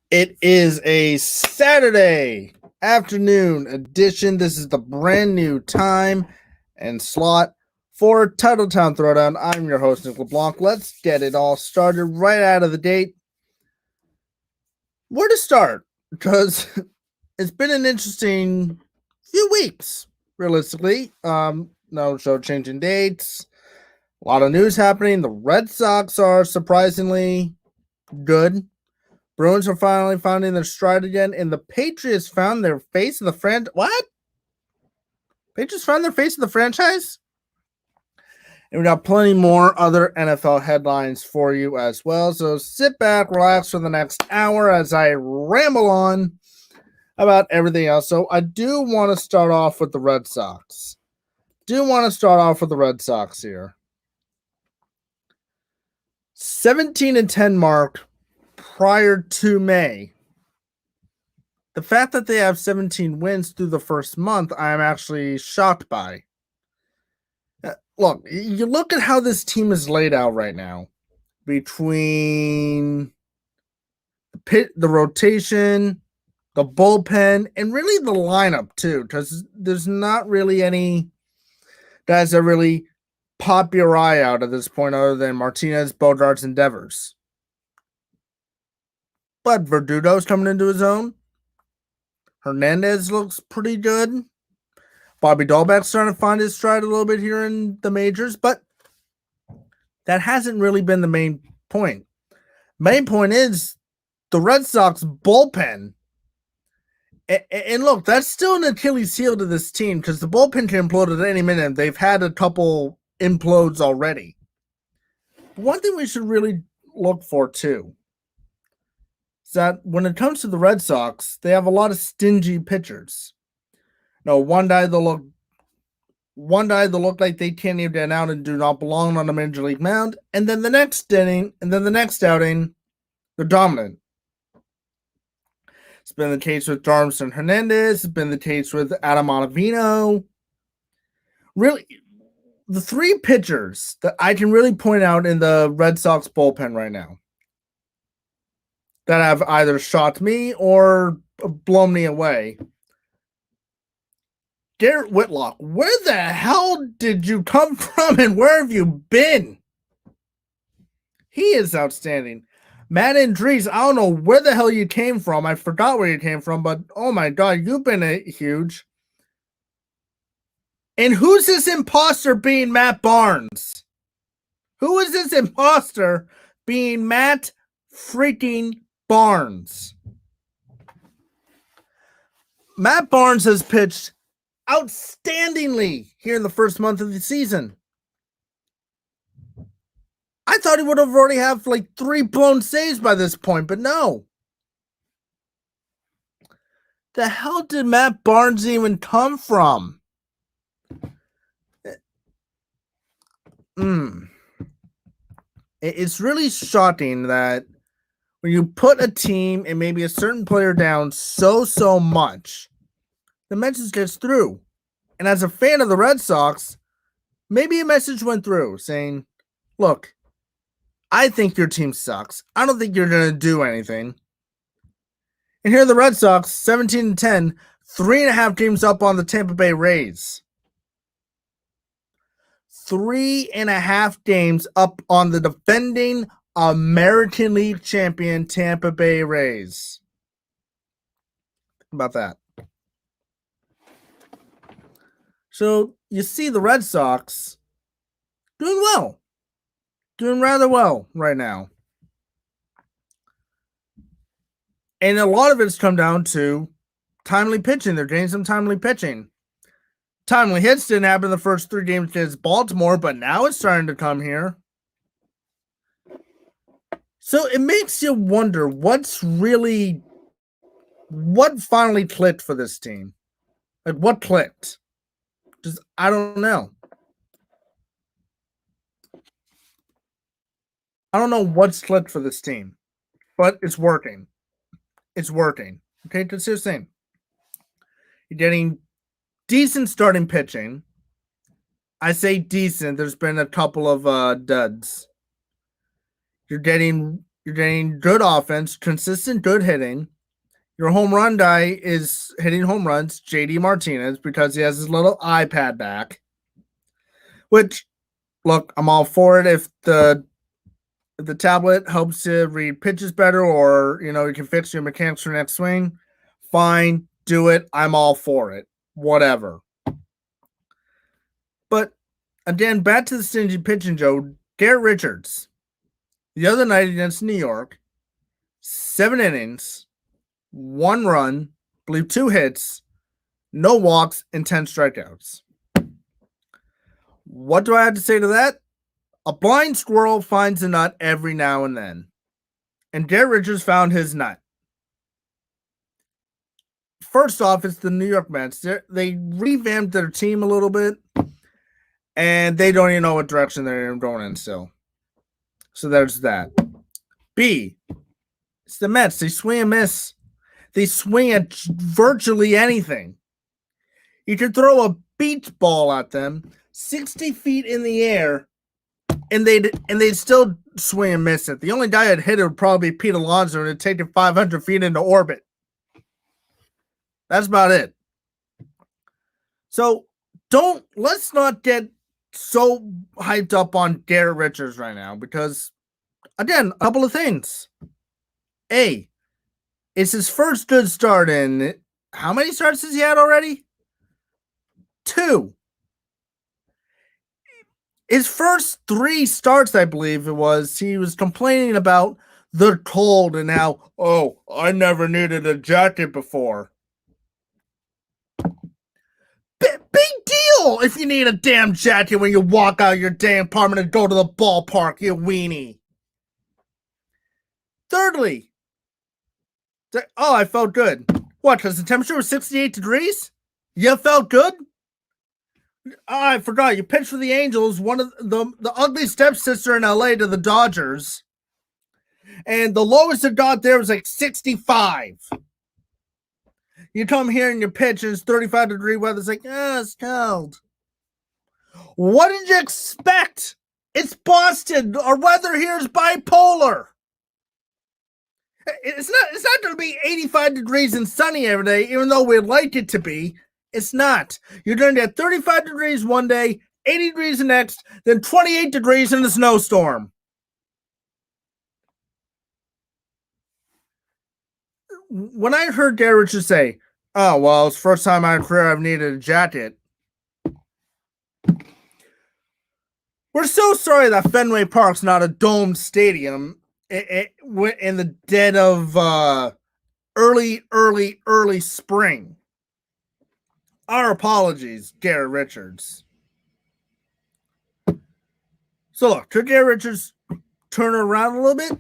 It is a Saturday afternoon edition. This is the brand new time and slot for TitleTown Throwdown. I'm your host, Nhl Playoffs. Let's get it all started right out of the gate. Where to start? Because it's been an interesting few weeks, realistically. No show changing dates. A lot of news happening. The Red Sox are surprisingly good. Bruins are finally finding their stride again, and the Patriots found their face in the franchise. What? Patriots found their face in the franchise? And we got plenty more other NFL headlines for you as well. So sit back, relax for the next hour as I ramble on about everything else. So I do want to start off with the Red Sox. Here. 17-10 mark prior to May. The fact that they have 17 wins through the first month, I am actually shocked by. Look, you look at how this team is laid out right now between the rotation, the bullpen, and really the lineup too, because there's not really any guys that really pop your eye out at this point other than Martinez, Bogarts, and Devers. But Verdugo's coming into his own. Hernandez looks pretty good. Bobby Dahlbeck's starting to find his stride a little bit here in the majors, but that hasn't really been the main point. Main point is the Red Sox bullpen. And look, that's still an Achilles heel to this team because the bullpen can implode at any minute. They've had a couple implodes already. But one thing we should really look for too is that when it comes to the Red Sox, they have a lot of stingy pitchers. No, one guy that look like they can't even get out and do not belong on a major league mound, and then the next outing, they're dominant. It's been the case with Darmson Hernandez. It's been the case with Adam Ottavino. Really, the three pitchers that I can really point out in the Red Sox bullpen right now that have either shocked me or blown me away. Garrett Whitlock, where the hell did you come from and where have you been? He is outstanding. Matt Andrees, I don't know where the hell you came from. I forgot where you came from, but oh my God, you've been huge. And who's this imposter being Matt Barnes? Who is this imposter being Matt freaking Barnes? Matt Barnes has pitched outstandingly here in the first month of the season. I thought he would have already have like 3 blown saves by this point, but no. The hell did Matt Barnes even come from? It's really shocking that when you put a team and maybe a certain player down so much, the message gets through. And as a fan of the Red Sox, maybe a message went through saying, look, I think your team sucks. I don't think you're going to do anything. And here are the Red Sox, 17-10, 3.5 games up on the Tampa Bay Rays. 3.5 games up on the defending American League champion Tampa Bay Rays. Think about that. So you see the Red Sox doing well. Doing rather well right now. And a lot of it's come down to timely pitching. They're getting some timely pitching. Timely hits didn't happen the first 3 games against Baltimore, but now it's starting to come here. So it makes you wonder what finally clicked for this team. Like what clicked? Just I don't know. I don't know what's clicked for this team, but it's working. It's working. Okay, just the same. You're getting decent starting pitching. I say decent. There's been a couple of duds. You're getting You're getting good offense, consistent good hitting. Your home run guy is hitting home runs, JD Martinez, because he has his little iPad back. Which, look, I'm all for it if the tablet helps you read pitches better, or you can fix your mechanics for next swing. Fine, do it. I'm all for it. Whatever. But again, back to the stingy pitching, Joe. Garrett Richards, the other night against New York, 7 innings, 1 run, I believe 2 hits, no walks, and 10 strikeouts. What do I have to say to that? A blind squirrel finds a nut every now and then. And Garrett Richards found his nut. First off, it's the New York Mets. They revamped their team a little bit, and they don't even know what direction they're going in still. So there's that. B, it's the Mets. They swing and miss. They swing at virtually anything. You can throw a beach ball at them 60 feet in the air, and they'd still swing and miss it. The only guy that hit it would probably be Pete Alonso, and it'd take it 500 feet into orbit. That's about it. So let's not get so hyped up on Garrett Richards right now, because, again, a couple of things. A, it's his first good start in, how many starts has he had already? 2. His first 3 starts, I believe it was, he was complaining about the cold and how, I never needed a jacket before. Big deal if you need a damn jacket when you walk out of your damn apartment and go to the ballpark, you weenie. Thirdly, I felt good. What, because the temperature was 68 degrees? You felt good? I forgot, you pitched for the Angels, one of the ugly stepsister in LA to the Dodgers. And the lowest it got there was like 65. You come here and you pitch and it's 35-degree weather. It's like, it's cold. What did you expect? It's Boston. Our weather here is bipolar. It's not going to be 85 degrees and sunny every day, even though we'd like it to be. It's not. You're going to get 35 degrees one day, 80 degrees the next, then 28 degrees in a snowstorm. When I heard Garrett Richards say, it's the first time in my career I've needed a jacket. We're so sorry that Fenway Park's not a domed stadium in the dead of early spring. Our apologies, Garrett Richards. So look, could Garrett Richards turn it around a little bit?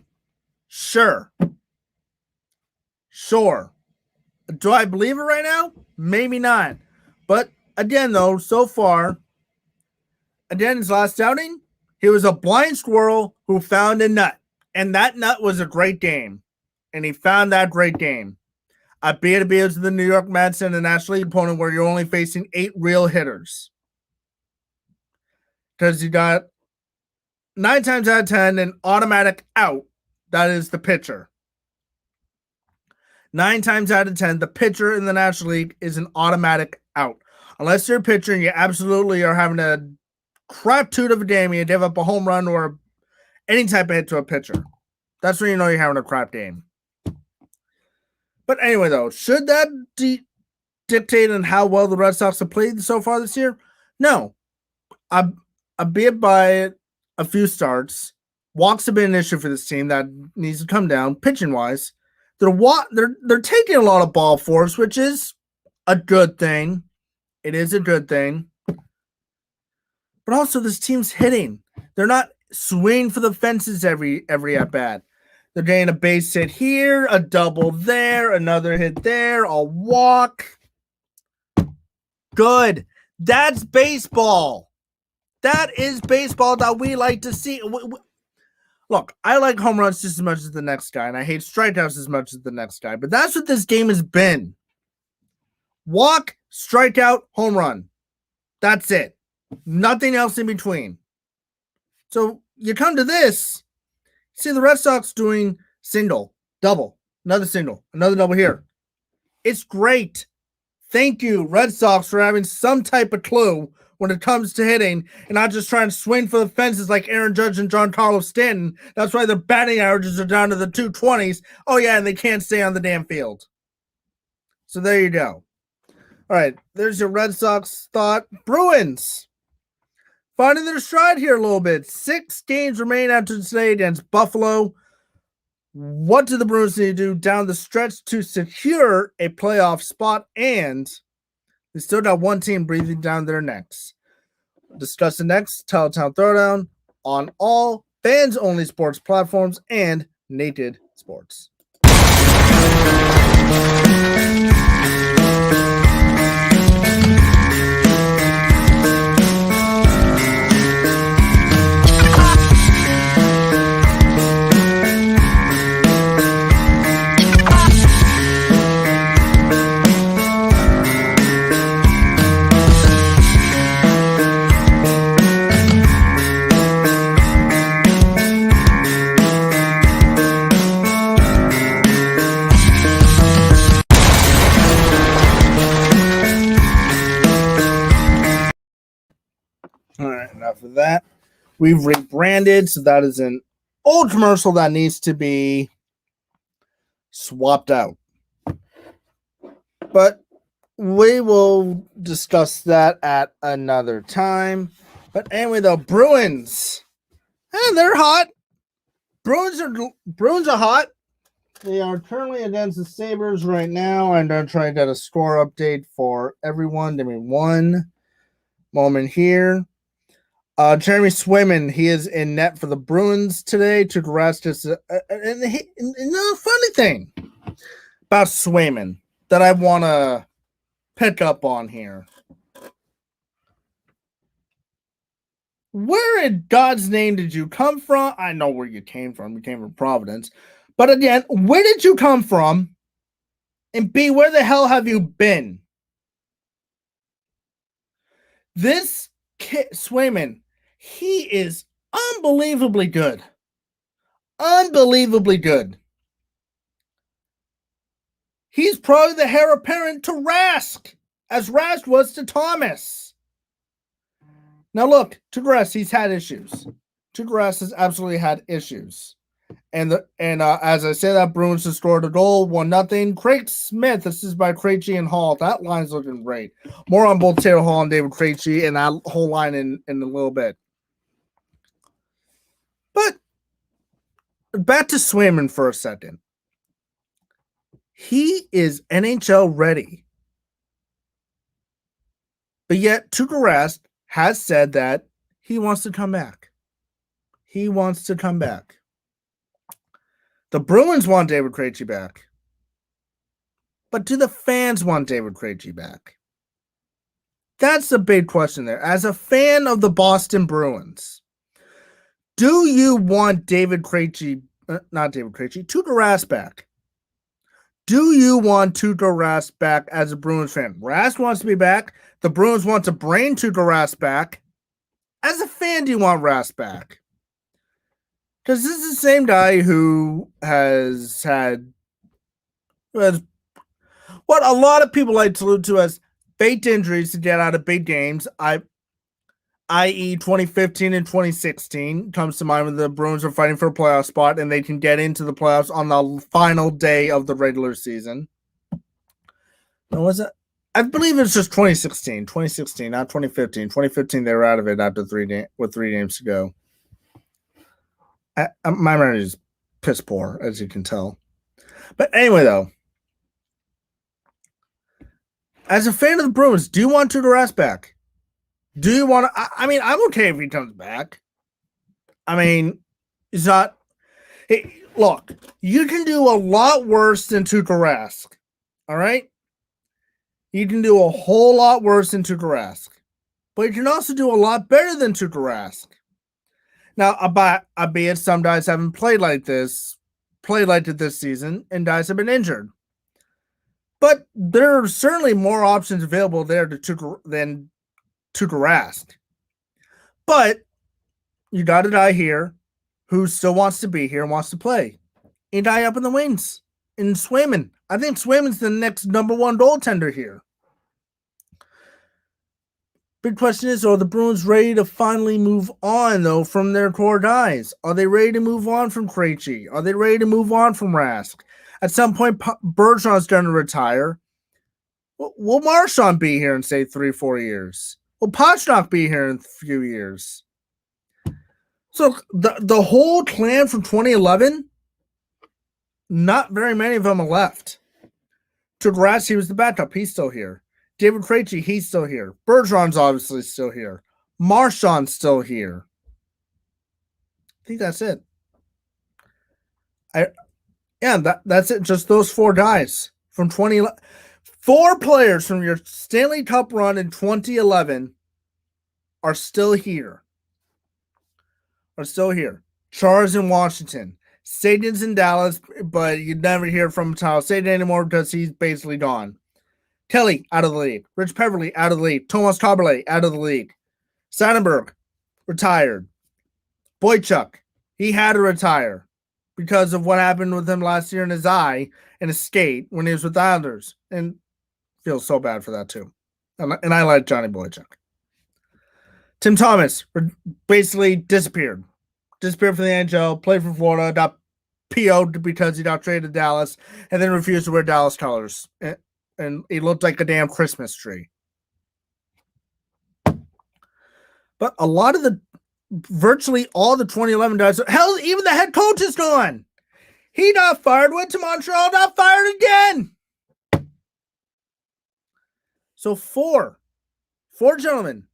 Sure. Do I believe it right now? Maybe not. But again, though, so far, his last outing, he was a blind squirrel who found a nut. And that nut was a great game. And he found that great game. Albeit it was the New York Mets and the National League opponent where you're only facing 8 real hitters. Because you got 9 times out of 10 an automatic out. That is the pitcher. 9 times out of 10, the pitcher in the National League is an automatic out. Unless you're a pitcher and you absolutely are having a crap toot of a game and you give up a home run or any type of hit to a pitcher. That's when you know you're having a crap game. But anyway, though, should that dictate on how well the Red Sox have played so far this year? No. Albeit by a few starts. Walks have been an issue for this team that needs to come down, pitching-wise. They're taking a lot of ball force, which is a good thing. It is a good thing. But also, this team's hitting. They're not swinging for the fences every at bat. They're getting a base hit here, a double there, another hit there, a walk. Good. That's baseball. That is baseball that we like to see. Look, I like home runs just as much as the next guy, and I hate strikeouts as much as the next guy, but that's what this game has been. Walk, strikeout, home run. That's it. Nothing else in between. So you come to this, see the Red Sox doing single, double, another single, another double here. It's great. Thank you, Red Sox, for having some type of clue when it comes to hitting and not just trying to swing for the fences like Aaron Judge and Giancarlo Stanton. That's why their batting averages are down to the 220s. Oh, yeah, and they can't stay on the damn field. So there you go. All right, there's your Red Sox thought. Bruins finding their stride here a little bit. 6 games remain after today against Buffalo. What do the Bruins need to do down the stretch to secure a playoff spot? And they still got one team breathing down their necks. Discuss the next TitleTown Throwdown on all fans-only sports platforms and Naked Sports. All right, enough of that. We've rebranded, so that is an old commercial that needs to be swapped out. But we will discuss that at another time. But anyway, the Bruins, they're hot. Bruins are hot. They are currently against the Sabres right now. I'm going to try to get a score update for everyone. Give me one moment here. Jeremy Swayman, he is in net for the Bruins today. Took a rest. Just funny thing about Swayman that I want to pick up on here. Where in God's name did you come from? I know where you came from. You came from Providence. But again, where did you come from? And B, where the hell have you been? This kid, Swayman, he is unbelievably good. Unbelievably good. He's probably the heir apparent to Rask, as Rask was to Thomas. Now look, to Rask, he's had issues. To Rask has absolutely had issues. And as I say that, Bruins have scored a goal, 1-0. Craig Smith, this is by Krejci and Hall. That line's looking great. More on both Taylor Hall and David Krejci and that whole line in a little bit. But back to Swayman for a second. He is NHL ready. But yet, Tuukka Rask has said that he wants to come back. He wants to come back. The Bruins want David Krejci back. But do the fans want David Krejci back? That's the big question there. As a fan of the Boston Bruins, do you want Tuukka Rask back? Do you want Tuukka Rask back as a Bruins fan? Rask wants to be back. The Bruins want to bring Tuukka Rask back. As a fan, do you want Rask back? Because this is the same guy who has had what a lot of people like to allude to as faked injuries to get out of big games, i.e. 2015 and 2016 comes to mind when the Bruins are fighting for a playoff spot and they can get into the playoffs on the final day of the regular season. Or was it? I believe it's just 2016, not 2015. 2015, they were out of it after 3 games to go. My memory is piss poor, as you can tell. But anyway, though, as a fan of the Bruins, do you want Tuukka Rask back? Do you want to? I mean, I'm okay if he comes back. I mean, it's not. Hey, look, you can do a lot worse than Tuukka Rask. All right? You can do a whole lot worse than Tuukka Rask. But you can also do a lot better than Tuukka Rask. Now, albeit some guys haven't played like it this season, and guys have been injured. But there are certainly more options available there than Tuukka Rask. But you got a guy here who still wants to be here and wants to play. and die up in the wings. And Swayman. I think Swayman's the next number one goaltender here. Big question is, are the Bruins ready to finally move on, though, from their core guys? Are they ready to move on from Krejci? Are they ready to move on from Rask? At some point, Bergeron's going to retire. Will Marchand be here in, say, 3-4 years? Will Pastrnak be here in a few years? So the whole clan from 2011, not very many of them are left. Rask, he was the backup. He's still here. David Krejci, he's still here. Bergeron's obviously still here. Marchand's still here. I think that's it. That's it. Just those four guys from 2011. 4 players from your Stanley Cup run in 2011 are still here. Char's in Washington. Sagan's in Dallas, but you'd never hear from Tyler Sagan anymore because he's basically gone. Kelly, out of the league. Rich Peverley, out of the league. Thomas Kaberle, out of the league. Sonnenberg, retired. Boychuk, he had to retire because of what happened with him last year in his eye and his skate when he was with the Islanders. And feels so bad for that too. And I like Johnny Boychuk. Tim Thomas basically disappeared. Disappeared from the NHL, played for Florida, got PO'd because he got traded to Dallas, and then refused to wear Dallas colors. And he looked like a damn Christmas tree. But a lot of virtually all the 2011 guys, hell, even the head coach is gone. He got fired, went to Montreal, got fired again. So four gentlemen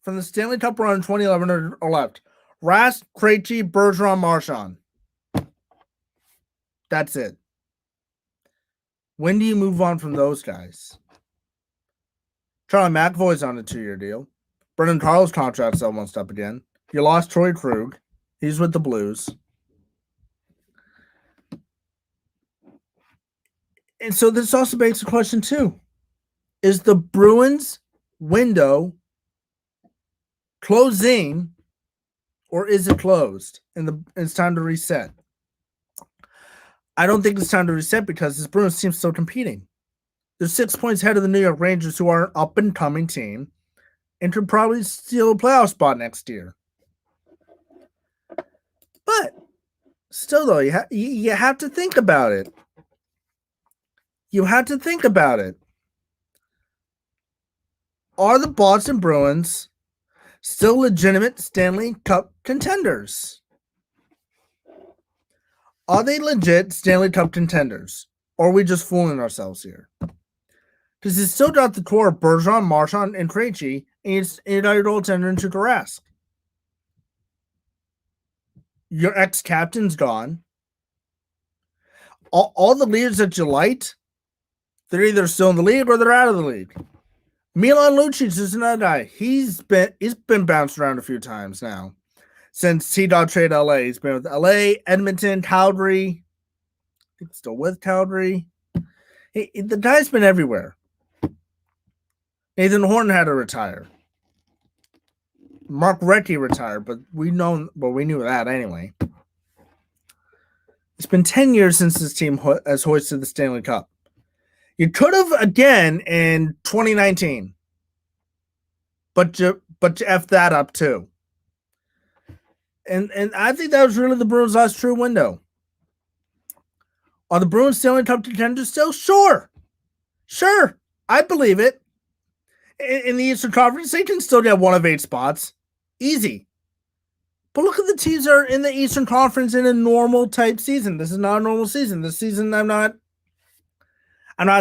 from the Stanley Cup run in 2011 are left. Rask, Krejci, Bergeron, Marchand. That's it. When do you move on from those guys? Charlie McAvoy's on a 2-year deal. Brendan Carl's contract's almost up again. You lost Troy Krug. He's with the Blues. And so this also begs the question, too. Is the Bruins window closing, or is it closed? And it's time to reset. I don't think it's time to reset because this Bruins team's still competing. They're 6 points ahead of the New York Rangers, who are an up-and-coming team, and could probably steal a playoff spot next year. But still, though, you have to think about it. You have to think about it. Are the Boston Bruins still legitimate Stanley Cup contenders? Are they legit Stanley Cup contenders? Or are we just fooling ourselves here? Because he's still got the core of Bergeron, Marchand, and Krejci, and he's your goaltender in Tuukka Rask. Your ex-captain's gone. All the leaders that you liked, they're either still in the league or they're out of the league. Milan Lucic is another guy. He's been bounced around a few times now. Since he got traded to LA. He's been with LA, Edmonton, Calgary. I think still with Calgary. The guy's been everywhere. Nathan Horton had to retire. Mark Recchi retired, but we knew that anyway. It's been 10 years since this team has hoisted the Stanley Cup. You could have again in 2019, but you effed that up too. And I think that was really the Bruins' last true window. Are the Bruins Stanley Cup contenders still? Sure. I believe it. In the Eastern Conference, they can still get 1 of 8 spots. Easy. But look at the teams that are in the Eastern Conference in a normal type season. This is not a normal season. This season, I'm not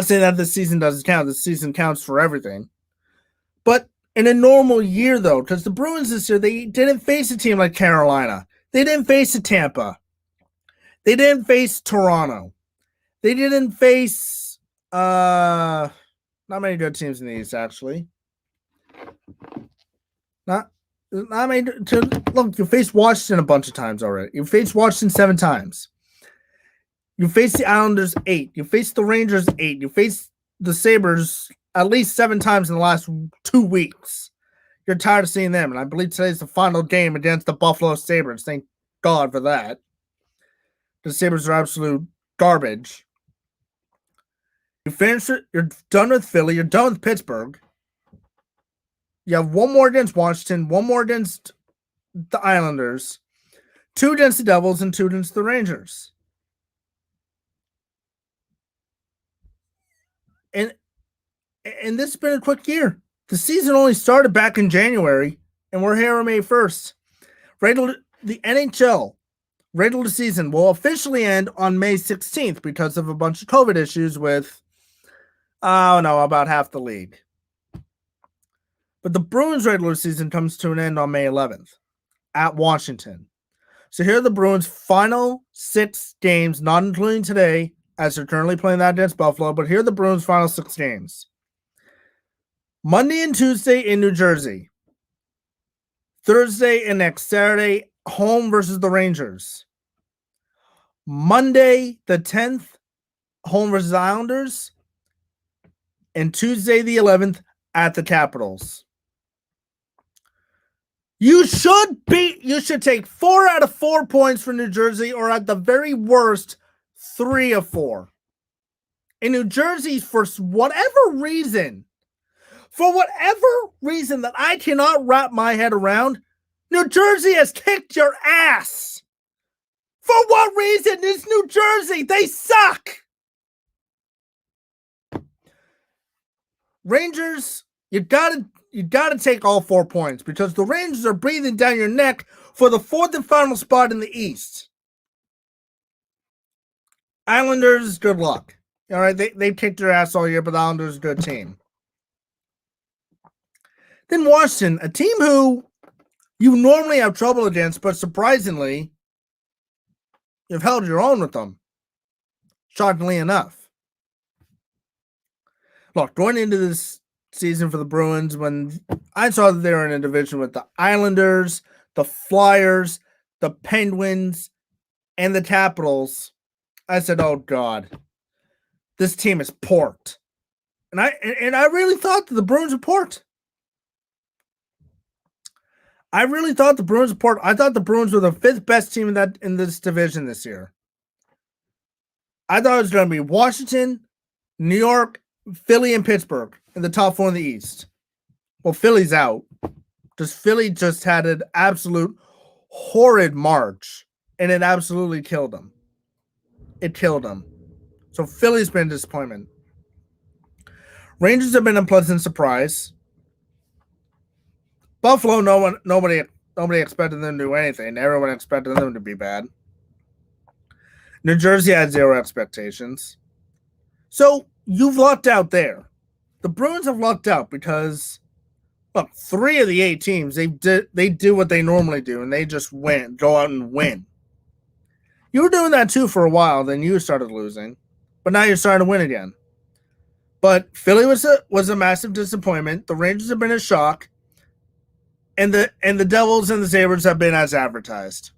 saying that this season doesn't count. This season counts for everything. But in a normal year, though, because the Bruins this year, they didn't face a team like Carolina. They didn't face a Tampa. They didn't face Toronto. They didn't face not many good teams in the East, actually. Not many. Look, you faced Washington a bunch of times already. You faced Washington 7 times. You faced the Islanders 8. You faced the Rangers 8. You faced the Sabres at least 7 times in the last 2 weeks. You're tired of seeing them, and I believe today's the final game against the Buffalo Sabres. Thank God for that. The Sabres are absolute garbage. You finish it, you're done with Philly, you're done with Pittsburgh. You have one more against Washington, one more against the Islanders, 2 against the Devils, and 2 against the Rangers. And this has been a quick year. The season only started back in January, and we're here on May 1st. The NHL regular season will officially end on May 16th because of a bunch of COVID issues with, about half the league. But the Bruins regular season comes to an end on May 11th at Washington. So here are the Bruins' final 6 games, not including today, as they're currently playing that against Buffalo, but here are the Bruins' final 6 games. Monday and Tuesday in New Jersey. Thursday and next Saturday, home versus the Rangers. Monday the 10th, home versus the Islanders. And Tuesday the 11th at the Capitals. You should take 4 out of 4 points for New Jersey, or at the very worst, 3 of 4. In New Jersey, for whatever reason that I cannot wrap my head around, New Jersey has kicked your ass. For what reason? It's New Jersey. They suck. Rangers, you gotta take all 4 points because the Rangers are breathing down your neck for the 4th and final spot in the East. Islanders, good luck. All right, they kicked your ass all year, but the Islanders are a good team. Then Washington, a team who you normally have trouble against, but surprisingly, you've held your own with them. Shockingly enough. Look, going into this season for the Bruins, when I saw that they were in a division with the Islanders, the Flyers, the Penguins, and the Capitals, I said, oh God, this team is porked. And I really thought that the Bruins were porked. I really thought the Bruins were porked. I thought the Bruins were the 5th best team in this division this year. I thought it was going to be Washington, New York, Philly, and Pittsburgh in the top 4 in the East. Well, Philly's out. Because Philly just had an absolute horrid March, and it absolutely killed them. It killed them. So Philly's been a disappointment. Rangers have been a pleasant surprise. Buffalo, nobody expected them to do anything. Everyone expected them to be bad. New Jersey had 0 expectations. So you've lucked out there. The Bruins have lucked out because, look, 3 of the 8 teams, they do what they normally do, and they just go out and win. You were doing that too for a while, then you started losing, but now you're starting to win again. But Philly was a massive disappointment. The Rangers have been a shock, and the Devils and the Sabres have been as advertised.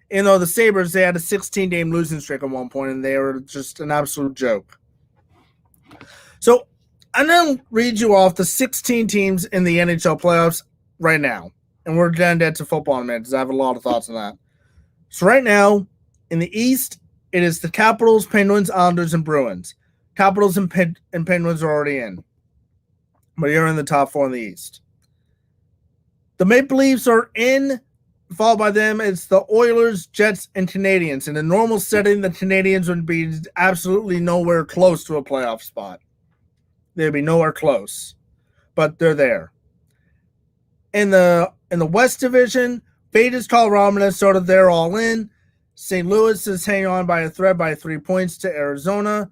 You know, the Sabres, they had a 16-game losing streak at one point, and they were just an absolute joke. So I'm going to read you off the 16 teams in the NHL playoffs right now. And we're going to get to football in a minute because I have a lot of thoughts on that. So right now, in the East, it is the Capitals, Penguins, Islanders, and Bruins. Capitals and Penguins are already in. But you're in the top 4 in the East. The Maple Leafs are in. Followed by them, it's the Oilers, Jets, and Canadiens. In a normal setting, the Canadiens would be absolutely nowhere close to a playoff spot. They'd be nowhere close. But they're there. In the West Division, Vegas, Colorado, Minnesota, they're all in. St. Louis is hanging on by a thread by 3 points to Arizona.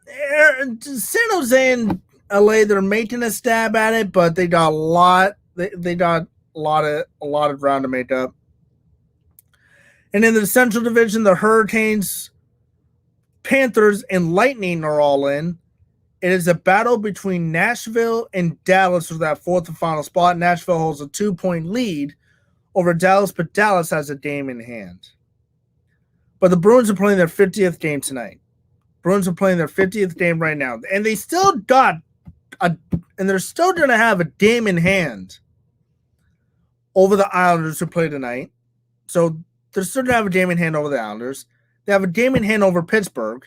San Jose and LA, they're making a stab at it, but they got a lot. They got a lot of ground to make up. And in the Central Division, the Hurricanes, Panthers, and Lightning are all in. It is a battle between Nashville and Dallas for that 4th and final spot. Nashville holds a 2-point lead over Dallas, but Dallas has a game in hand. But the Bruins are playing their 50th game tonight. Bruins are playing their 50th game right now. And they still and they're still going to have a game in hand over the Islanders who play tonight. So They're still going to have a game in hand over the Islanders. They have a game in hand over Pittsburgh.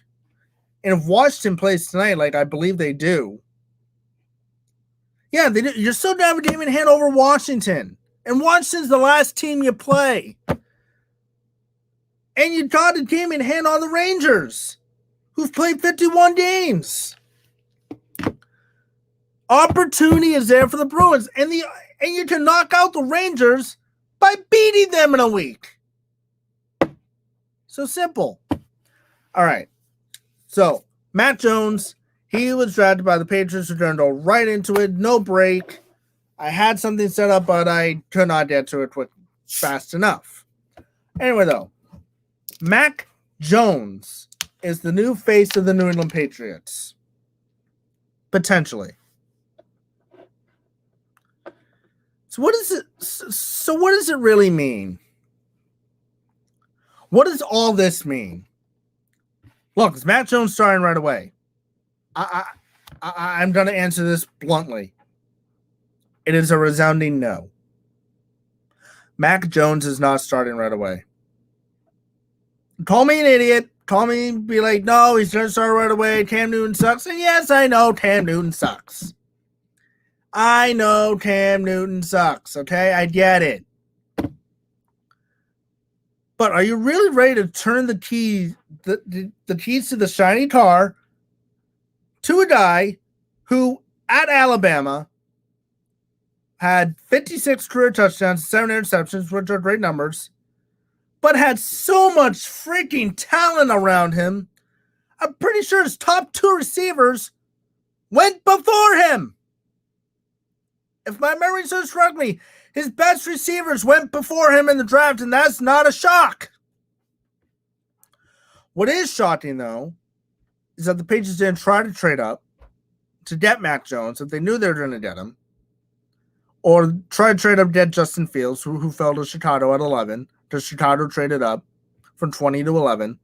And if Washington plays tonight, like I believe they do, yeah, they do, you're still going to have a game in hand over Washington. And Washington's the last team you play. And you got a game in hand on the Rangers, who've played 51 games. Opportunity is there for the Bruins. And you can knock out the Rangers by beating them in a week. So simple. All right. So, Matt Jones, he was drafted by the Patriots. We're going to go right into it. No break. I had something set up, but I could not get to it fast enough. Anyway, though, Mac Jones is the new face of the New England Patriots. Potentially. So what does it really mean? What does all this mean? Look, is Matt Jones starting right away? I'm going to answer this bluntly. It is a resounding no. Mac Jones is not starting right away. Call me an idiot. Call me be like, no, he's going to start right away. Cam Newton sucks. And yes, I know Cam Newton sucks. I know Cam Newton sucks. Okay, I get it. But are you really ready to turn the keys to the shiny car to a guy who, at Alabama, had 56 career touchdowns, 7 interceptions, which are great numbers, but had so much freaking talent around him? I'm pretty sure his top 2 receivers went before him. If my memory serves correctly, his best receivers went before him in the draft, and that's not a shock. What is shocking, though, is that the Patriots didn't try to trade up to get Mac Jones if they knew they were going to get him, or try to trade up to get Justin Fields, who fell to Chicago at 11, because Chicago traded up from 20 to 11.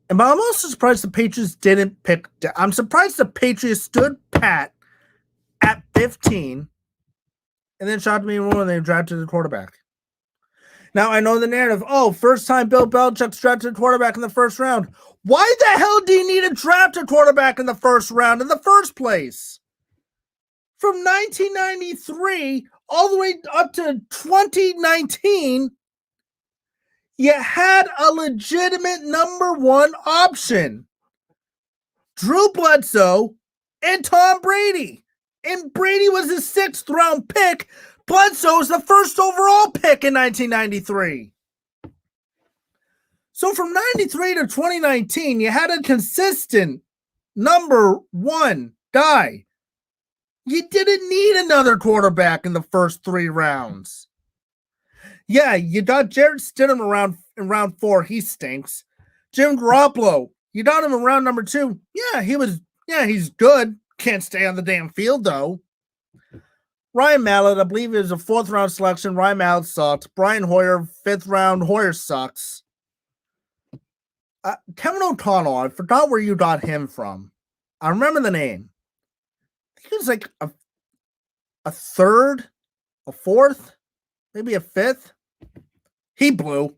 And I'm also surprised the Patriots didn't pick. I'm surprised the Patriots stood pat at 15 and then shot me when they drafted the quarterback. Now, I know the narrative. Oh, first time Bill Belichick's drafted a quarterback in the first round. Why the hell do you need to draft a quarterback in the first round in the first place? From 1993 all the way up to 2019, you had a legitimate number 1 option. Drew Bledsoe and Tom Brady. And Brady was his 6th round pick. Bledsoe was the 1st overall pick in 1993. So from 93 to 2019, you had a consistent number 1 guy. You didn't need another quarterback in the first 3 rounds. Yeah, you got Jarrett Stidham in round 4. He stinks. Jim Garoppolo, you got him in round number 2. Yeah, he's good. Can't stay on the damn field, though. Ryan Mallett, I believe he was a 4th round selection. Ryan Mallett sucks. Brian Hoyer, 5th round. Hoyer sucks. Kevin O'Connell, I forgot where you got him from. I remember the name. I think it was like a 3rd, a 4th, maybe a 5th. He blew.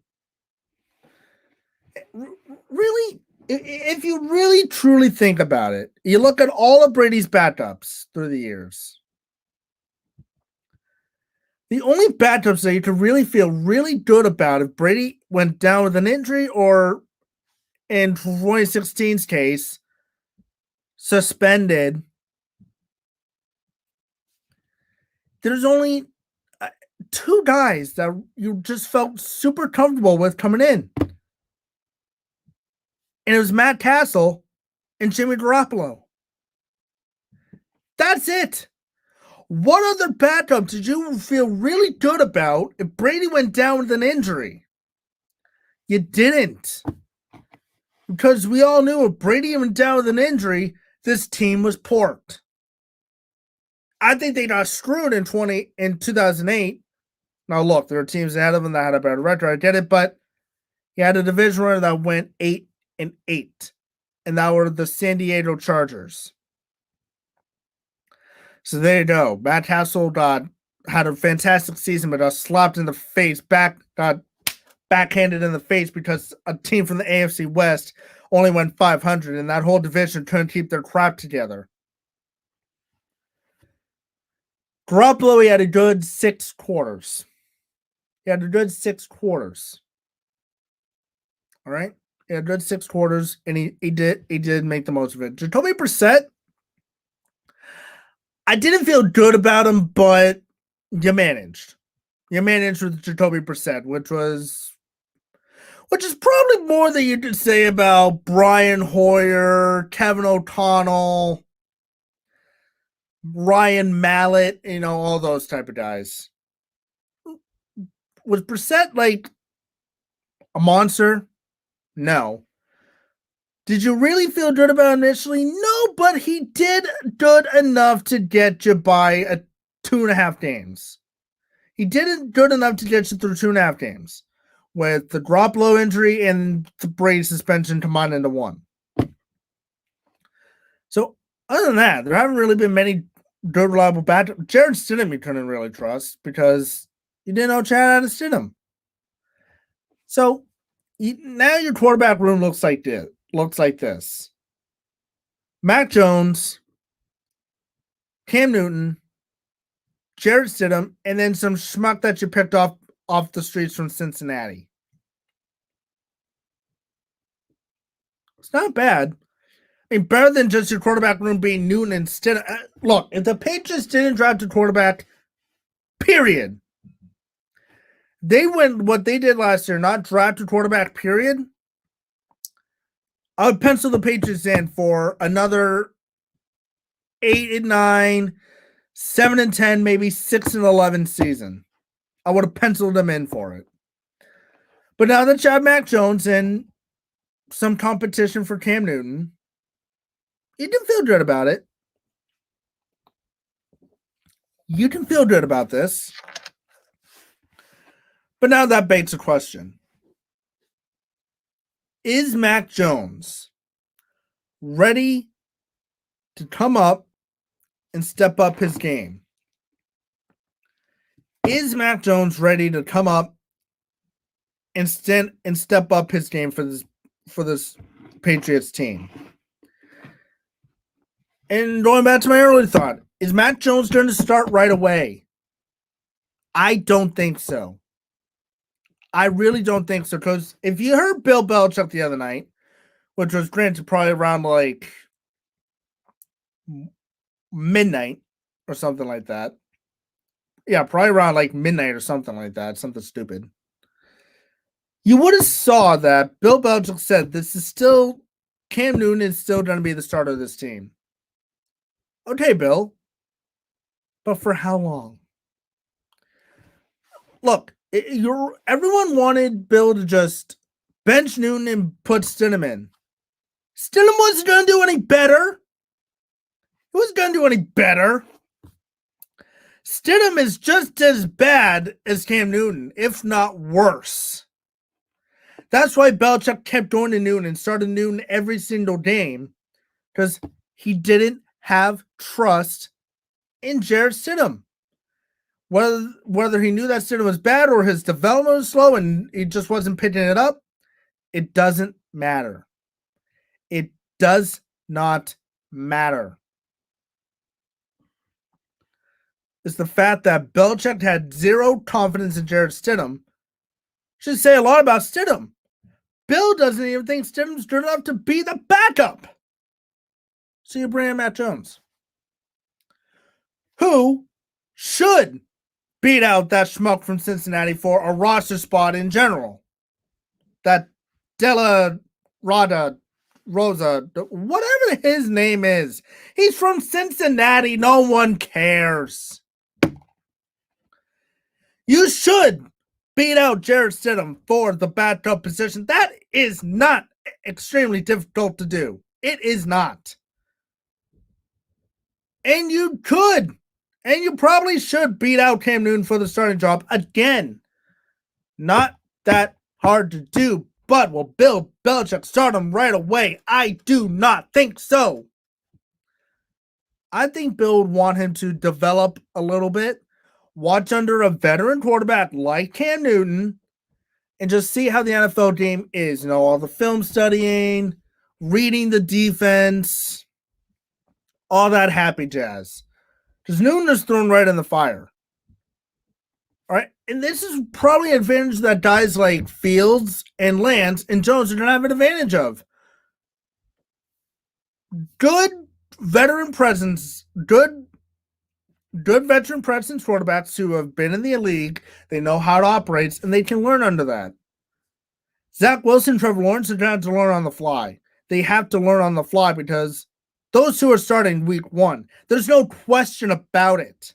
Really? If you really truly think about it, you look at all of Brady's backups through the years. The only backups that you could really feel really good about if Brady went down with an injury or, in 2016's case, suspended, there's only 2 guys that you just felt super comfortable with coming in. And it was Matt Castle and Jimmy Garoppolo. That's it. What other backup did you feel really good about if Brady went down with an injury? You didn't. Because we all knew if Brady went down with an injury, this team was porked. I think they got screwed in 2008. Now look, there are teams ahead of them that had a better record. I get it, but you had a division runner that went 8-8, and that were the San Diego Chargers. So there you go. Matt Castle got had a fantastic season, but got slapped in the face, got backhanded in the face because a team from the AFC West only went 500, and that whole division couldn't keep their crap together. Garoppolo, he had a good 6 quarters. All right? He had a good 6 quarters, and he did make the most of it. Jacoby Brissett, I didn't feel good about him, but you managed. You managed with Jacoby Brissett, which is probably more than you could say about Brian Hoyer, Kevin O'Connell, Ryan Mallett, all those type of guys. Was Brissett like a monster? No. Did you really feel good about him initially? No, but he did good enough to get you by 2.5 games. He did good enough to get you through 2.5 games with the Garoppolo injury and the Brady suspension combined into one. So other than that, there haven't really been many good, reliable backups. Jared Stidham you couldn't really trust because you didn't know Chad had to Stidham. So now your quarterback room looks like this. Mac Jones, Cam Newton, Jared Stidham, and then some schmuck that you picked off the streets from Cincinnati. It's not bad. I mean, better than just your quarterback room being Newton and Stidham. Look, if the Patriots didn't draft a quarterback, period. They went what they did last year, not draft a quarterback, period. I would pencil the Patriots in for another 8-9, 7-10, maybe 6-11 season. I would have penciled them in for it. But now that you have Mac Jones and some competition for Cam Newton, you can feel good about it. You can feel good about this. But now that begs a question. Is Mac Jones ready to come up and step up his game? Is Mac Jones ready to come up and step up his game for this Patriots team? And going back to my earlier thought, is Mac Jones going to start right away? I don't think so. I really don't think so, because if you heard Bill Belichick the other night, which was granted probably around like midnight or something like that. Yeah, probably around like midnight or something like that, something stupid. You would have saw that Bill Belichick said Cam Newton is still going to be the starter of this team. Okay, Bill, but for how long? Look, everyone wanted Bill to just bench Newton and put Stidham in. Stidham wasn't going to do any better. He wasn't going to do any better. Stidham is just as bad as Cam Newton, if not worse. That's why Belichick kept going to Newton and started Newton every single game, because he didn't have trust in Jared Stidham. Whether he knew that Stidham was bad or his development was slow and he just wasn't picking it up, it doesn't matter. It does not matter. It's the fact that Belichick had zero confidence in Jared Stidham. Should say a lot about Stidham. Bill doesn't even think Stidham's good enough to be the backup. So you bring in Mac Jones, who should beat out that schmuck from Cincinnati for a roster spot in general. That Della Rosa, whatever his name is. He's from Cincinnati. No one cares. You should beat out Jared Stidham for the backup position. That is not extremely difficult to do. It is not. And you could. And you probably should beat out Cam Newton for the starting job again. Not that hard to do, but will Bill Belichick start him right away? I do not think so. I think Bill would want him to develop a little bit, watch under a veteran quarterback like Cam Newton, and just see how the NFL game is. You know, all the film studying, reading the defense, all that happy jazz. Because Newton is thrown right in the fire. All right. And this is probably an advantage that guys like Fields and Lance and Jones are going to have an advantage of. Good veteran presence, good veteran presence quarterbacks who have been in the league. They know how it operates, and they can learn under that. Zach Wilson, Trevor Lawrence are going to have to learn on the fly. They have to learn on the fly because those two are starting week 1. There's no question about it.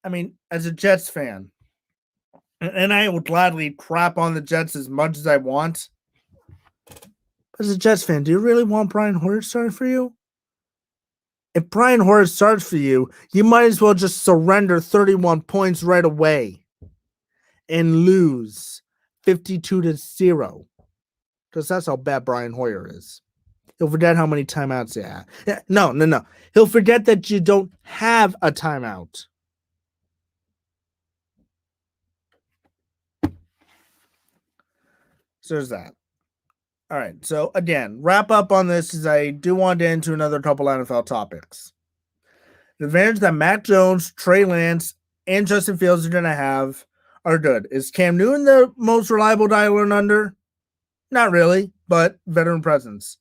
I mean, as a Jets fan, and I will gladly crap on the Jets as much as I want. As a Jets fan, do you really want Brian Hoyer starting for you? If Brian Hoyer starts for you, you might as well just surrender 31 points right away and lose 52-0. Because that's how bad Brian Hoyer is. He'll forget how many timeouts you have. No. He'll forget that you don't have a timeout. So there's that. All right. So again, wrap up on this is I do want to get into another couple NFL topics. The advantage that Mac Jones, Trey Lance, and Justin Fields are going to have are good. Is Cam Newton the most reliable guy to learn under? Not really, but veteran presence.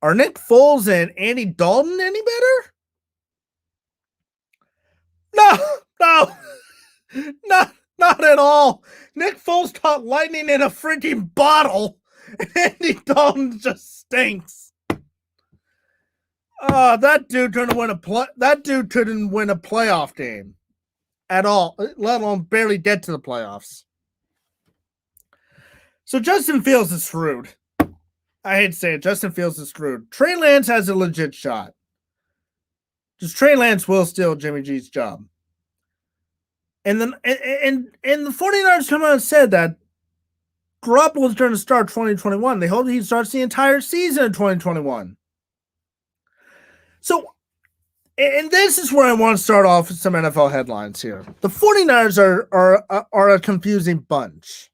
Are Nick Foles and Andy Dalton any better? No, not at all. Nick Foles caught lightning in a freaking bottle, and Andy Dalton just stinks. That dude couldn't win a playoff game at all, let alone barely get to the playoffs. So Justin Fields is screwed. I hate to say it. Justin Fields is screwed. Trey Lance has a legit shot. Just Trey Lance will steal Jimmy G's job. And then and the 49ers come out and said that Garoppolo's going to start 2021. They hope he starts the entire season in 2021. So, and this is where I want to start off with some NFL headlines here. The 49ers are a confusing bunch.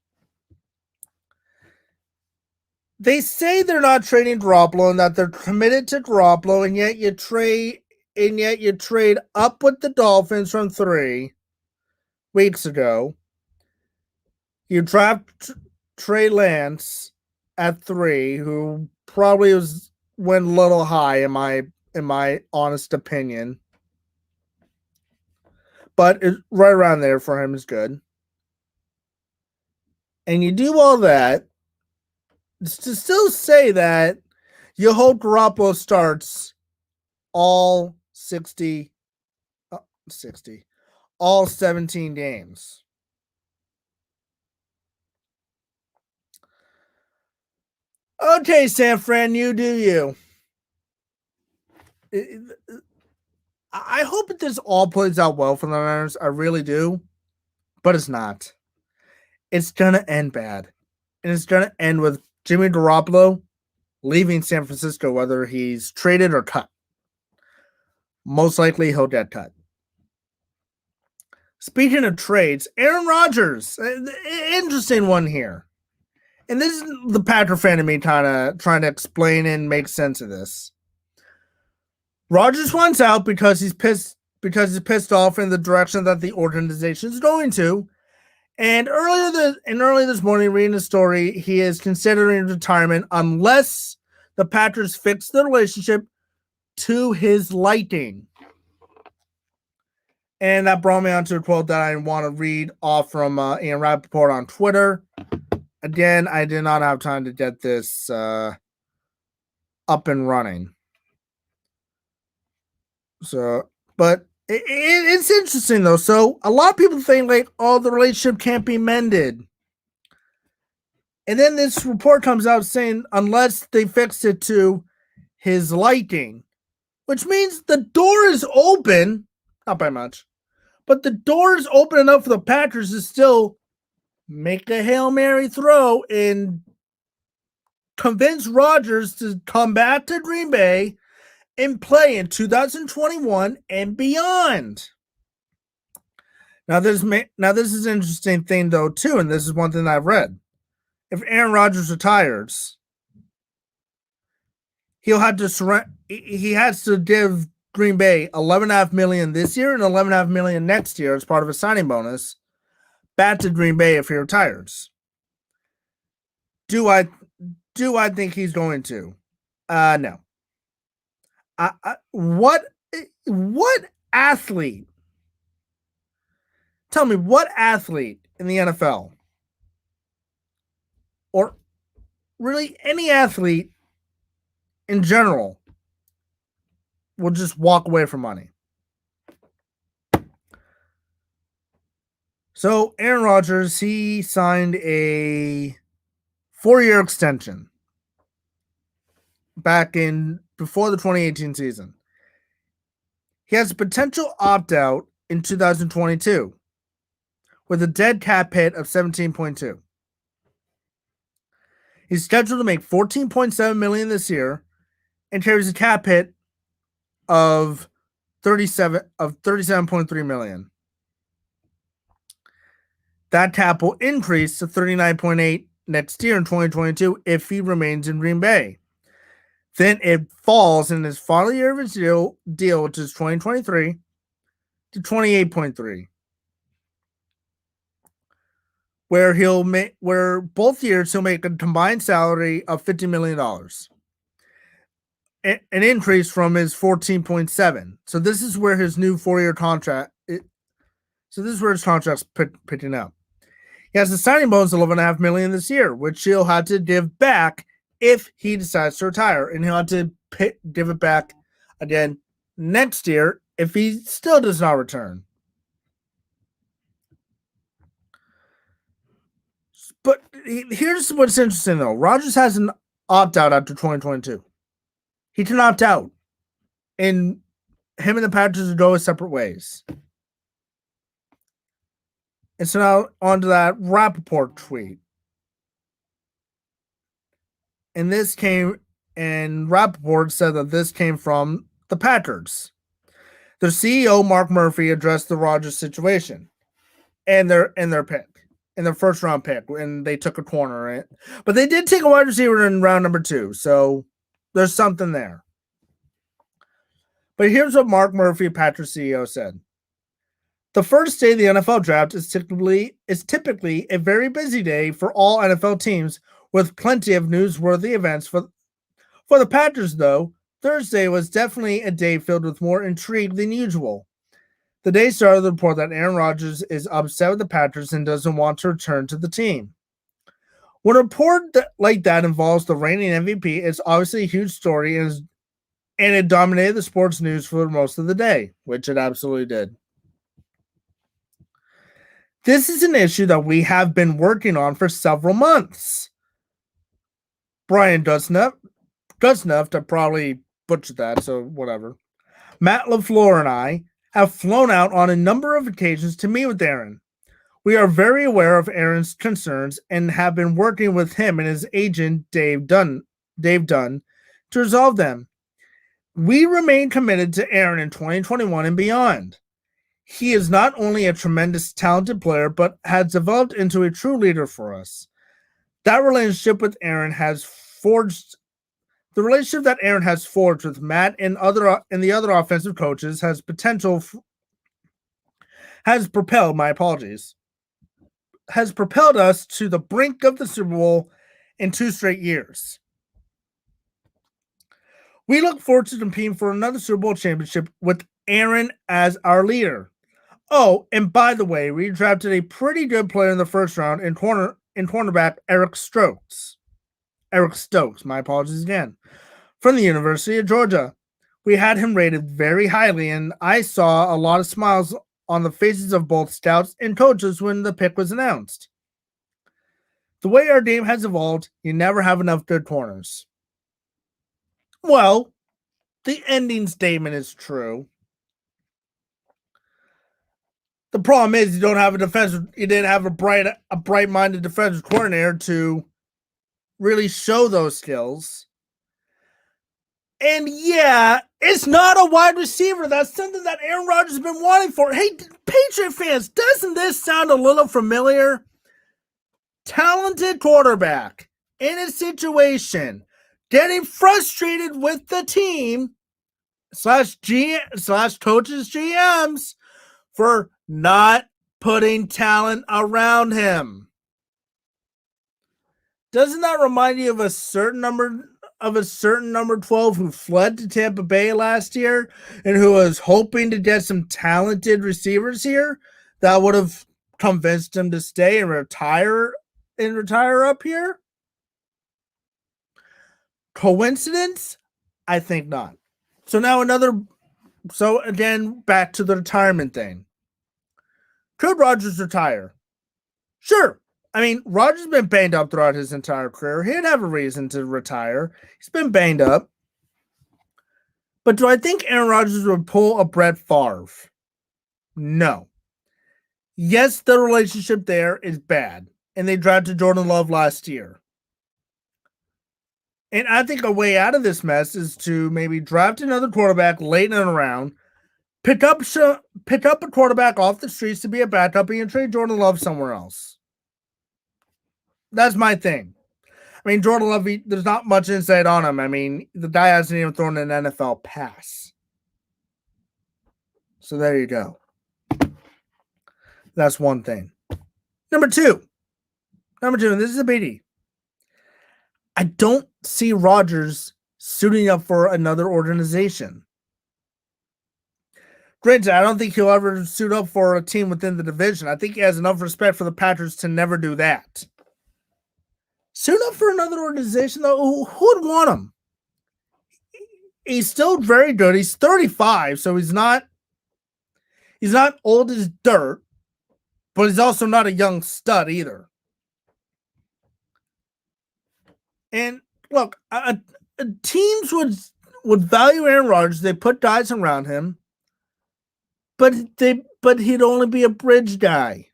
They say they're not trading Garoppolo and that they're committed to Garoppolo, and yet you trade up with the Dolphins from 3 weeks ago. You draft Trey Lance at 3, who probably went a little high in my honest opinion, but it's right around there for him is good. And you do all that to still say that you hope Garoppolo starts all 17 games. Okay, San Fran, you do you. I hope that this all plays out well for the Niners. I really do. But it's not. It's going to end bad. And it's going to end with Jimmy Garoppolo leaving San Francisco, whether he's traded or cut. Most likely he'll get cut. Speaking of trades, Aaron Rodgers. Interesting one here. And this is the Packer fan in me kind of trying to explain and make sense of this. Rodgers wants out because he's pissed off in the direction that the organization is going to. And earlier this morning, reading the story, he is considering retirement unless the Packers fix the relationship to his liking. And that brought me onto a quote that I want to read off from Ian Rappaport on Twitter. Again, I did not have time to get this up and running. So, but it's interesting though. So a lot of people think like, oh, the relationship can't be mended. And then this report comes out saying unless they fix it to his liking, which means the door is open, not by much, but the door is open enough for the Packers to still make a Hail Mary throw and convince Rodgers to come back to Green Bay and play in 2021 and beyond. Now this is an interesting thing though too, and this is one thing I've read. If Aaron Rodgers retires, he'll have to surrender. He has to give Green Bay $11.5 million this year and $11.5 million next year as part of a signing bonus back to Green Bay if he retires. Do I think he's going to? No. What athlete? Tell me, what athlete in the NFL, or really any athlete in general, will just walk away from money? So Aaron Rodgers, he signed a 4-year extension back in before the 2018 season. He has a potential opt-out in 2022 with a dead cap hit of 17.2. He's scheduled to make $14.7 million this year and carries a cap hit of $37.3 million. That cap will increase to $39.8 next year in 2022 if he remains in Green Bay. Then it falls in his final year of his deal, which is 2023, to $28.3, where both years he'll make a combined salary of $50 million, an increase from his 14.7. So this is where his new 4-year contract. So this is where his contract's picking up. He has a signing bonus of $11.5 million this year, which he'll have to give back if he decides to retire, and he'll have to give it back again next year if he still does not return. But here's what's interesting, though. Rodgers has an opt-out after 2022. He can opt out, and him and the Packers will go his separate ways. And so now on to that Rappaport tweet. And Rappaport said that this came from the Packers. Their CEO, Mark Murphy, addressed the Rodgers situation and their pick, in their first round pick, and they took a corner, right? But they did take a wide receiver in round number 2, so there's something there. But here's what Mark Murphy, Packers CEO, said. The first day of the NFL draft is typically a very busy day for all NFL teams, with plenty of newsworthy events. For the Packers, though, Thursday was definitely a day filled with more intrigue than usual. The day started with the report that Aaron Rodgers is upset with the Packers and doesn't want to return to the team. When a report like that involves the reigning MVP, it's obviously a huge story, and it dominated the sports news for most of the day, which it absolutely did. This is an issue that we have been working on for several months. Brian Dusnuff, I probably butchered that, so whatever. Matt LaFleur and I have flown out on a number of occasions to meet with Aaron. We are very aware of Aaron's concerns and have been working with him and his agent, Dave Dunn, to resolve them. We remain committed to Aaron in 2021 and beyond. He is not only a tremendous talented player, but has developed into a true leader for us. The relationship that Aaron has forged with Matt and the other offensive coaches has propelled us to the brink of the Super Bowl in 2 straight years. We look forward to competing for another Super Bowl championship with Aaron as our leader. Oh, and by the way, we drafted a pretty good player in the first round in cornerback Eric Stokes, my apologies again, from the University of Georgia. We had him rated very highly, and I saw a lot of smiles on the faces of both scouts and coaches when the pick was announced. The way our game has evolved, you never have enough good corners. Well, the ending statement is true. The problem is you didn't have a bright-minded defensive coordinator to really show those skills. And yeah, it's not a wide receiver. That's something that Aaron Rodgers has been wanting for. Hey, Patriot fans, doesn't this sound a little familiar? Talented quarterback in a situation, getting frustrated with the team / coaches GMs for not putting talent around him. Doesn't that remind you of a certain number 12 who fled to Tampa Bay last year and who was hoping to get some talented receivers here that would have convinced him to stay and retire up here? Coincidence? I think not. So again, back to the retirement thing. Could Rodgers retire? Sure. I mean, Rodgers has been banged up throughout his entire career. He'd have a reason to retire. He's been banged up. But do I think Aaron Rodgers would pull a Brett Favre? No. Yes, the relationship there is bad. And they drafted Jordan Love last year. And I think a way out of this mess is to maybe draft another quarterback late in the round, pick up a quarterback off the streets to be a backup, and trade Jordan Love somewhere else. That's my thing. I mean, Jordan Love, there's not much insight on him. I mean, the guy hasn't even thrown an NFL pass. So there you go. That's one thing. Number two, and this is a biggie. I don't see Rodgers suiting up for another organization. Granted, I don't think he'll ever suit up for a team within the division. I think he has enough respect for the Patriots to never do that. Suit up for another organization, though, who would want him? He's still very good. He's 35, so he's not old as dirt, but he's also not a young stud either. And look, teams would value Aaron Rodgers. They put guys around him, but he'd only be a bridge guy.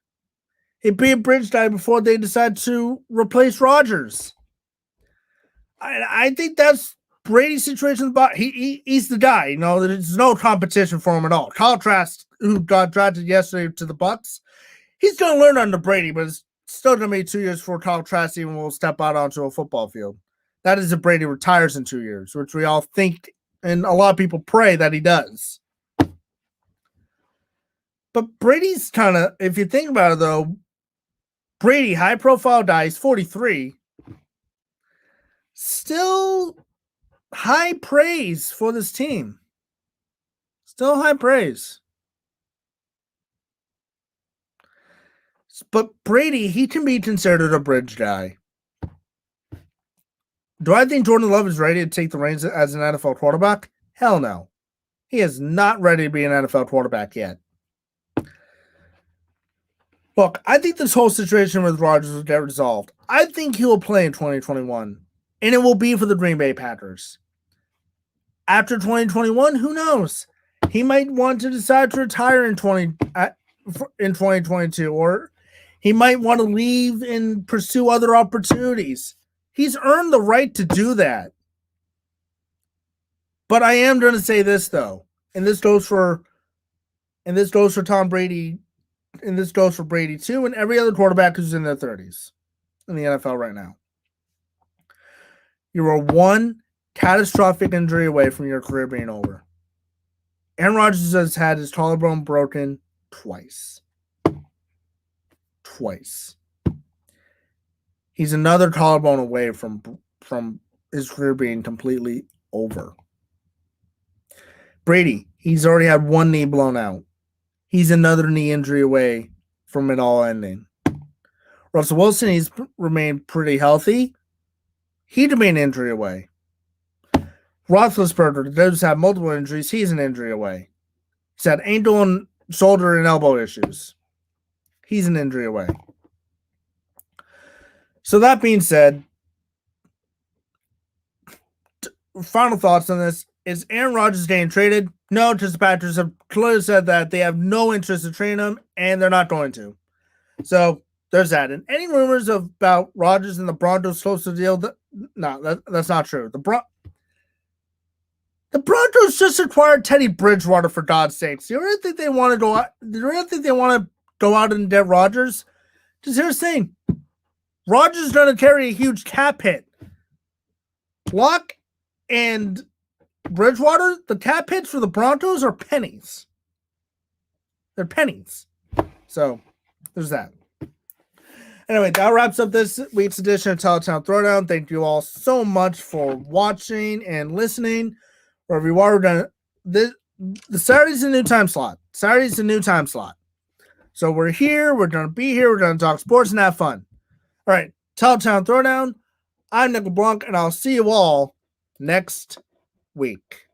He'd be a bridge guy before they decide to replace Rodgers. I think that's Brady's situation. But he's the guy. You know, there's no competition for him at all. Kyle Trask, who got drafted yesterday to the Bucs, he's going to learn under Brady, but it's still going to be 2 years before Kyle Trask even will step out onto a football field. That is if Brady retires in 2 years, which we all think and a lot of people pray that he does. But Brady's kind of, if you think about it, though, Brady, high-profile guy, he's 43. Still high praise for this team. Still high praise. But Brady, he can be considered a bridge guy. Do I think Jordan Love is ready to take the reins as an NFL quarterback? Hell no. He is not ready to be an NFL quarterback yet. Look, I think this whole situation with Rodgers will get resolved. I think he will play in 2021, and it will be for the Green Bay Packers. After 2021, who knows? He might want to decide to retire in 2022, or he might want to leave and pursue other opportunities. He's earned the right to do that. But I am going to say this, though, and this goes for Tom Brady. And this goes for Brady too, and every other quarterback who's in their 30s in the NFL right now. You are one catastrophic injury away from your career being over. Aaron Rodgers has had his collarbone broken twice. He's another collarbone away from his career being completely over. Brady, he's already had one knee blown out. He's another knee injury away from it all ending. Russell Wilson, he's remained pretty healthy. He'd be an injury away. Roethlisberger does have multiple injuries. He's an injury away. He's had ankle and shoulder and elbow issues. He's an injury away. So that being said, final thoughts on this. Is Aaron Rodgers getting traded? No, because the Patriots have clearly said that they have no interest in trading him, and they're not going to. So there's that. And any rumors about Rodgers and the Broncos close to the deal? No, that's not true. The Broncos just acquired Teddy Bridgewater, for God's sakes. You really think they want to go out? You really think they want to go out and get Rodgers? Just here's the thing. Rodgers is going to carry a huge cap hit. Luck and Bridgewater, the cap hits for the Broncos are pennies. They're pennies. So, there's that. Anyway, that wraps up this week's edition of TitleTown Throwdown. Thank you all so much for watching and listening. Wherever you are, the Saturday's a new time slot. Saturday's a new time slot. So we're here. We're going to be here. We're going to talk sports and have fun. All right. TitleTown Throwdown. I'm Nhl Blanc, and I'll see you all next week.